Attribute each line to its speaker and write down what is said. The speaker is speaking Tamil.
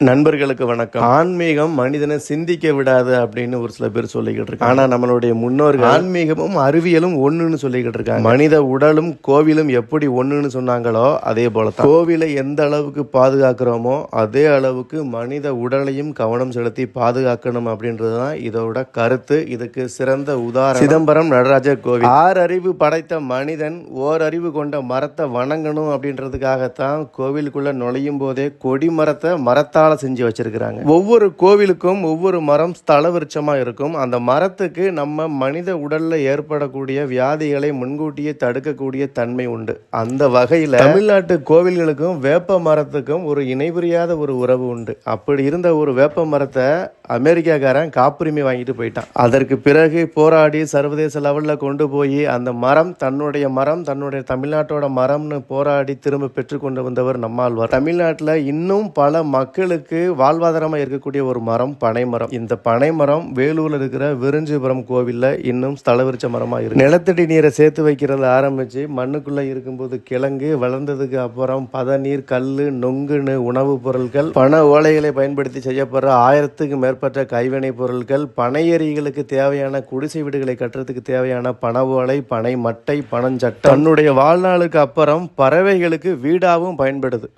Speaker 1: நண்பர்களுக்கு வணக்கம். ஆன்மீகம் மனிதனை சிந்திக்க விடாது அப்படின்னு ஒரு சில பேர் சொல்லிக்கிட்டு இருக்காங்க. ஆனா நம்மளுடைய முன்னோர்கள் ஆன்மீகமும் அறிவியலும் ஒண்ணுன்னு சொல்லிக்கிட்டு இருக்காங்க. மனித உடலும் கோவிலும் எப்படி ஒண்ணுன்னு சொன்னாங்களோ அதே போலதான் கோவிலை எந்த அளவுக்கு பாதுகாக்கிறோமோ அதே அளவுக்கு மனித உடலையும் கவனம் செலுத்தி பாதுகாக்கணும் அப்படின்றதுதான் இதோட கருத்து. இதுக்கு சிறந்த உதாரணம் சிதம்பரம் நடராஜர் கோவில். 6 அறிவு படைத்த மனிதன் ஓரறிவு கொண்ட மரத்தை வணங்கணும் அப்படின்றதுக்காகத்தான் கோவிலுக்குள்ள நுழையும் போதே கொடி மரத்தை மரத்தால் செஞ்சு வச்சிருக்கிறாங்க. ஒவ்வொரு கோவிலுக்கும் ஒவ்வொரு மரம் ஸ்தல விருட்சமா இருக்கும். அந்த மரத்துக்கு நம்ம மனித உடல்ல ஏற்படக்கூடிய வியாதிகளை முன்கூட்டியே தடுக்கக்கூடிய தன்மை உண்டு. அந்த வகையில தமிழ்நாட்டு கோவில்களுக்கும் வேப்ப மரத்துக்கும் ஒரு இணைபிரியாத ஒரு உறவு உண்டு. அப்படி இருந்த ஒரு வேப்ப மரத்தை அமெரிக்காக்காரன் காப்புரிமை வாங்கிட்டு போயிட்டான். அதற்கு பிறகு போராடி சர்வதேச லெவல்ல கொண்டு போய் அந்த மரம் தன்னுடைய தமிழ்நாட்டோட மரம்னு போராடி திரும்ப பெற்றுக்கொண்டு வந்தவர் நம்மாழ்வார். தமிழ்நாட்டில் இன்னும் பல மக்களுக்கு வாழ்வாதாரமாக இருக்கக்கூடிய ஒரு மரம் பனைமரம். இந்த பனைமரம் வேலூர்ல இருக்கிற விருஞ்சிபுரம் கோவில்ல இன்னும் ஸ்தலவிருச்ச மரமா இருக்கு. நிலத்தடி நீரை சேர்த்து வைக்கிறத ஆரம்பிச்சு மண்ணுக்குள்ள இருக்கும்போது கிழங்கு வளர்ந்ததுக்கு அப்புறம் பதநீர், கல்லு, நொங்குன்னு உணவுப் பொருட்கள், பனை ஓலைகளை பயன்படுத்தி செய்யப்படுற 1000க்கு மேற்பட்ட கைவினை பொருட்கள், பனையேரிகளுக்கு தேவையான குடிசை வீடுகளை கட்டுறதுக்கு தேவையான பனை ஓலை, பனை மட்டை, பனஞ்சட்டை, தன்னுடைய வாழ்நாளுக்கு அப்புறம் பறவைகளுக்கு வீடாகவும் பயன்படுது.